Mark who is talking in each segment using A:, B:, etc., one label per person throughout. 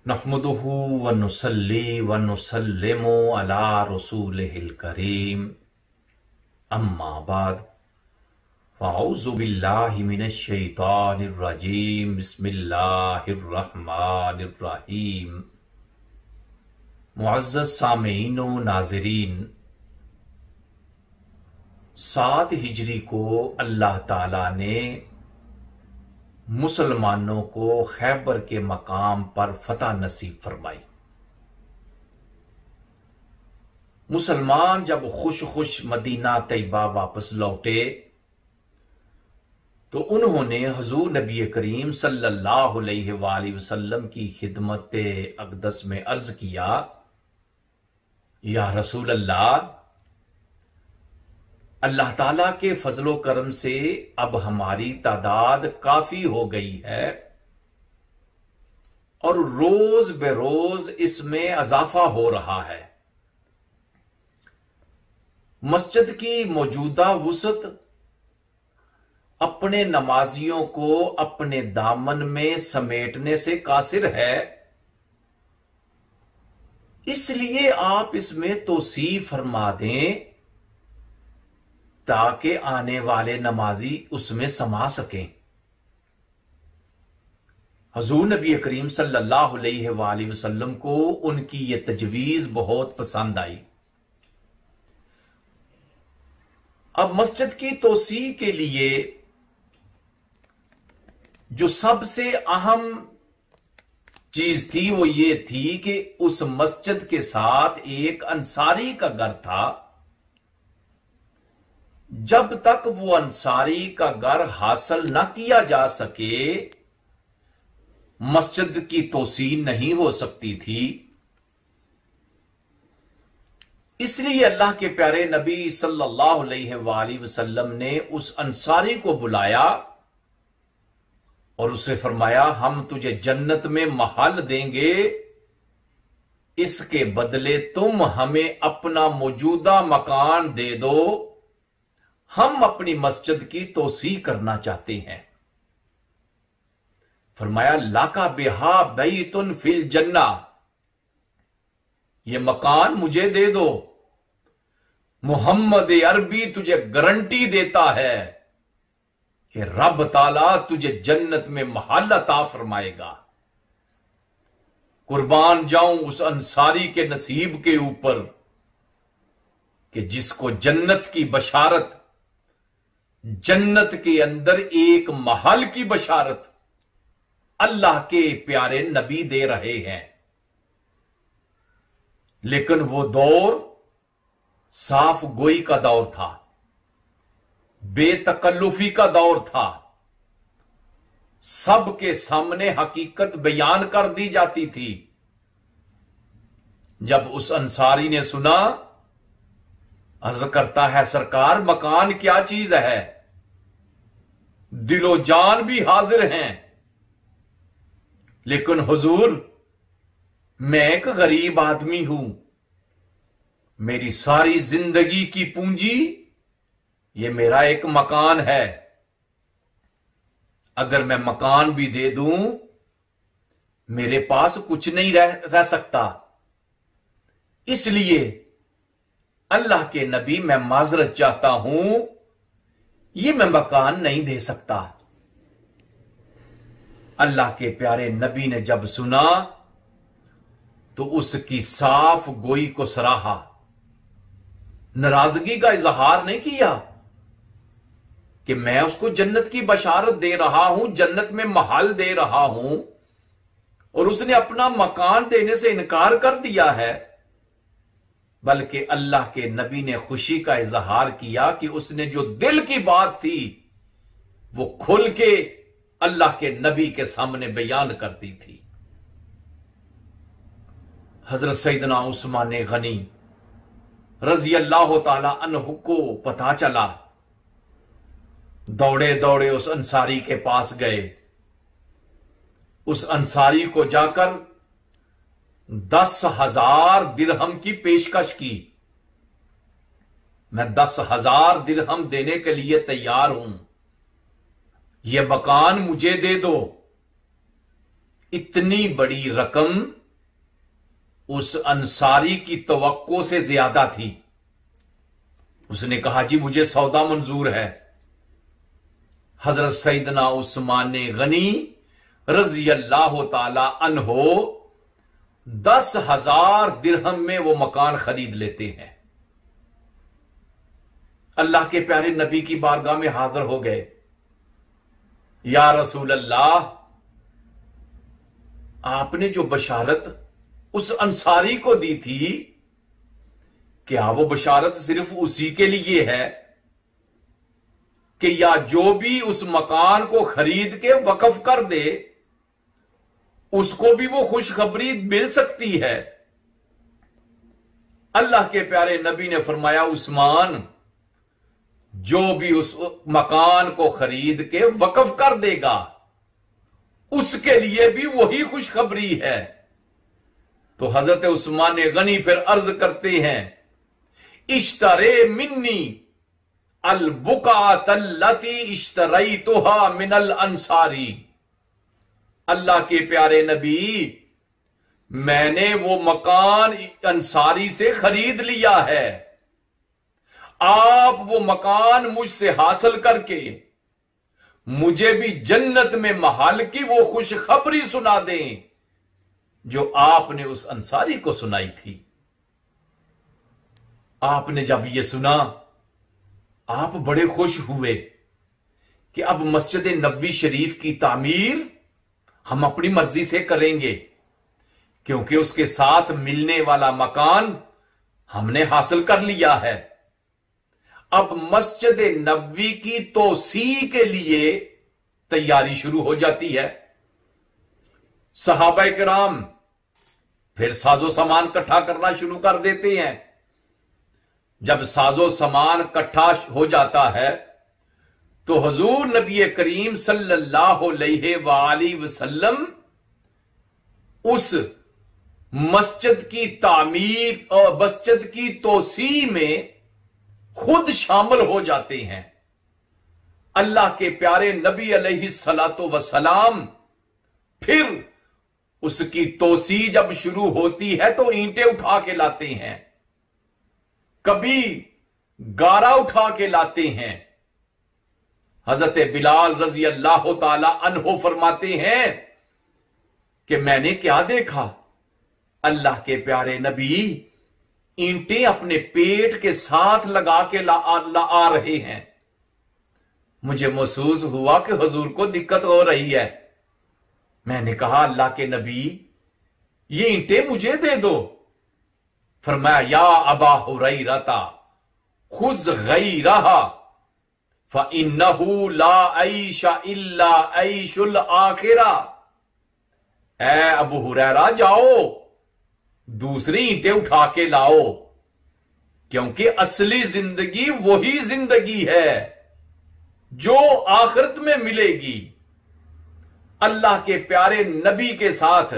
A: नहमदुहु व नुसल्ली व नुसल्लिमु अला रसूलिहिल करीम अम्मा बाद फ़अऊज़ु बिल्लाहि मिनश शैतानिर रजीम बिस्मिल्लाहिर रहमानिर रहीम। मुअज़्ज़ज़ सामीईन व नाज़रीन, 7 हिजरी को अल्लाह ताला ने मुसलमानों को खैबर के मकाम पर फतह नसीब फरमाई। मुसलमान जब खुश खुश मदीना तैयबा वापस लौटे तो उन्होंने हुजूर नबी करीम सल्लल्लाहु अलैहि वसल्लम की खिदमत अक़दस में अर्ज किया, या रसूल अल्लाह, अल्लाह ताला के फजलो करम से अब हमारी तादाद काफी हो गई है और रोज बेरोज इसमें इजाफा हो रहा है। मस्जिद की मौजूदा वुसत अपने नमाजियों को अपने दामन में समेटने से कासिर है, इसलिए आप इसमें तोसी फरमा दें ताकि आने वाले नमाजी उसमें समा सकें। हुजूर नबी करीम सल्लल्लाहु अलैहि वसल्लम को उनकी यह तजवीज बहुत पसंद आई। अब मस्जिद की तोसी के लिए जो सबसे अहम चीज थी वो ये थी कि उस मस्जिद के साथ एक अंसारी का घर था। जब तक वो अंसारी का घर हासिल न किया जा सके मस्जिद की तोसीन नहीं हो सकती थी। इसलिए अल्लाह के प्यारे नबी सल्लल्लाहु अलैहि वसल्लम ने उस अंसारी को बुलाया और उसे फरमाया, हम तुझे जन्नत में महल देंगे, इसके बदले तुम हमें अपना मौजूदा मकान दे दो, हम अपनी मस्जिद की तोसी करना चाहते हैं। फरमाया, लाका बिहा बैतुन फिल जन्ना, ये मकान मुझे दे दो, मोहम्मद अरबी तुझे गारंटी देता है कि रब ताला तुझे जन्नत में महल अता फरमाएगा। कुर्बान जाऊं उस अंसारी के नसीब के ऊपर कि जिसको जन्नत की बशारत, जन्नत के अंदर एक महल की बशारत अल्लाह के प्यारे नबी दे रहे हैं। लेकिन वो दौर साफ गोई का दौर था, बेतकल्लुफी का दौर था। सबके सामने हकीकत बयान कर दी जाती थी। जब उस अंसारी ने सुना, अर्ज करता है, सरकार मकान क्या चीज है, दिलो जान भी हाजिर हैं, लेकिन हुजूर मैं एक गरीब आदमी हूं, मेरी सारी जिंदगी की पूंजी ये मेरा एक मकान है, अगर मैं मकान भी दे दूं मेरे पास कुछ नहीं रह सकता। इसलिए अल्लाह के नबी मैं माजरत चाहता हूं, ये मैं मकान नहीं दे सकता। अल्लाह के प्यारे नबी ने जब सुना तो उसकी साफ गोई को सराहा, नाराजगी का इजहार नहीं किया कि मैं उसको जन्नत की बशारत दे रहा हूं, जन्नत में महल दे रहा हूं, और उसने अपना मकान देने से इनकार कर दिया है। बल्कि अल्लाह के नबी ने खुशी का इजहार किया कि उसने जो दिल की बात थी वो खुल के अल्लाह के नबी के सामने बयान करती थी। हजरत सैयदना उस्मान गनी रजी अल्लाह ताला अन्हु को पता चला, दौड़े दौड़े उस अंसारी के पास गए। उस अंसारी को जाकर 10,000 दिरहम की पेशकश की, मैं 10,000 दिरहम देने के लिए तैयार हूं, यह मकान मुझे दे दो। इतनी बड़ी रकम उस अंसारी की तवक्को से ज्यादा थी। उसने कहा जी मुझे सौदा मंजूर है। हजरत सैयदना उस्मान गनी रजी अल्लाह ताला अन्हो 10,000 दिरहम में वो मकान खरीद लेते हैं। अल्लाह के प्यारे नबी की बारगाह में हाजिर हो गए। या रसूल अल्लाह, आपने जो बशारत उस अंसारी को दी थी, क्या वो बशारत सिर्फ उसी के लिए है कि या जो भी उस मकान को खरीद के वक्फ कर दे उसको भी वो खुशखबरी मिल सकती है? अल्लाह के प्यारे नबी ने फरमाया, उस्मान, जो भी उस मकान को खरीद के वक्फ कर देगा उसके लिए भी वही खुशखबरी है। तो हजरत उस्मान गनी फिर अर्ज करते हैं, इश्तरे मिन्नी अल बुकातल्लती इश्तरैतुहा मिनल अंसारी। अल्लाह के प्यारे नबी, मैंने वो मकान अंसारी से खरीद लिया है। आप वो मकान मुझसे हासिल करके मुझे भी जन्नत में महल की वो खुशखबरी सुना दें जो आपने उस अंसारी को सुनाई थी। आपने जब ये सुना, आप बड़े खुश हुए कि अब मस्जिद नबवी शरीफ की तामीर हम अपनी मर्जी से करेंगे, क्योंकि उसके साथ मिलने वाला मकान हमने हासिल कर लिया है। अब मस्जिद नबवी की तोसी के लिए तैयारी शुरू हो जाती है। सहाबा किराम फिर साजो सामान इकट्ठा करना शुरू कर देते हैं। जब साजो सामान इकट्ठा हो जाता है तो हुजूर नबी करीम सल्लल्लाहु अलैहि वसल्लम उस मस्जिद की तामीर और मस्जिद की तोसी में खुद शामिल हो जाते हैं। अल्लाह के प्यारे नबी अलैहिस्सलातु वस्सलाम फिर उसकी तोसी जब शुरू होती है तो ईंटें उठा के लाते हैं, कभी गारा उठा के लाते हैं। हजरत बिलाल रजी अल्लाह ताला अन्हो फरमाते हैं कि मैंने क्या देखा, अल्लाह के प्यारे नबी ईंटें अपने पेट के साथ लगा के आ रहे हैं। मुझे महसूस हुआ कि हुजूर को दिक्कत हो रही है। मैंने कहा, अल्लाह के नबी, ये ईंटें मुझे दे दो। फरमाया, या अबा हुरैरा खुज़ गैरहा फ़इन्नहु ला ऐशा इल्ला ऐशुल आखिरा। ऐ अबू हुरैरा, जाओ दूसरी ईंटें उठा के लाओ, क्योंकि असली जिंदगी वही जिंदगी है जो आखिरत में मिलेगी। अल्लाह के प्यारे नबी के साथ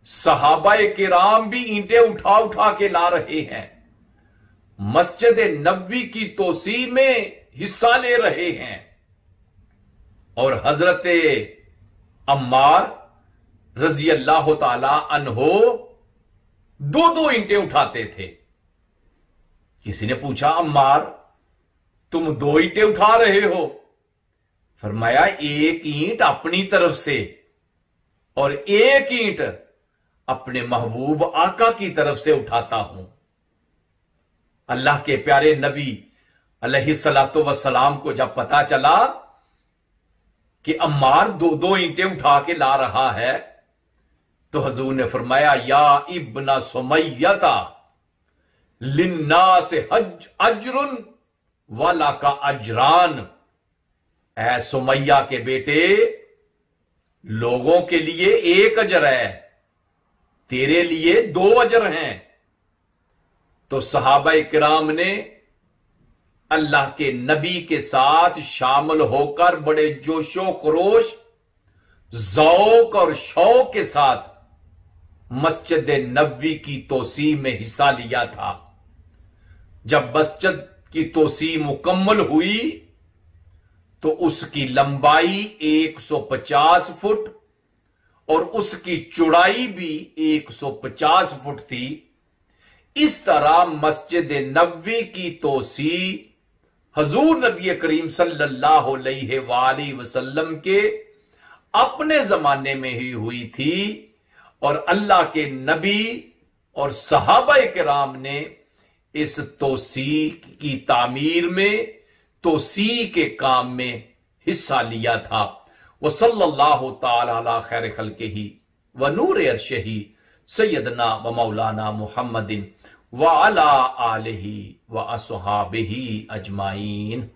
A: सहाबाए किराम भी ईंटें उठा उठा के ला रहे हैं, मस्जिद नबवी की तोसी में हिस्सा ले रहे हैं। और हजरत अम्मार रजी अल्लाह ताला अन्हो दो दो ईंटें उठाते थे। किसी ने पूछा, अम्मार तुम दो ईंटें उठा रहे हो? फरमाया, एक ईंट अपनी तरफ से और एक ईंट अपने महबूब आका की तरफ से उठाता हूं। अल्लाह के प्यारे नबी अलैहिस्सलातु वस्सलाम को जब पता चला कि अम्मार दो दो ईंटें उठा के ला रहा है तो हुजूर ने फरमाया, या इब्ना सुमैयता लिन्नास हज अजरुन वाला का अजरान। ऐ सुमैया के बेटे, लोगों के लिए एक अजर है, तेरे लिए दो अजर हैं। तो सहाबाए किराम ने अल्लाह के नबी के साथ शामिल होकर बड़े जोशो खरोश, ज़ौक़ और शौक़ के साथ मस्जिद नबवी की तोसी में हिस्सा लिया था। जब मस्जिद की तोसी मुकम्मल हुई तो उसकी लंबाई 150 फुट और उसकी चौड़ाई भी 150 फुट थी। इस तरह मस्जिद नबवी की तोसी हजूर नबी करीम सल्लल्लाहु अलैहि वसल्लम के अपने जमाने में ही हुई थी और अल्लाह के नबी और सहाबा किराम ने इस तोसी की तामीर में, तोसी के काम में हिस्सा लिया था। वह सल्लल्लाहु ताला अला खैर खल्क़िही व नूर अर्शिही सैयदना व मौलाना मुहम्मदिन व अला आलिही व अस्हाबिही अजमाइन।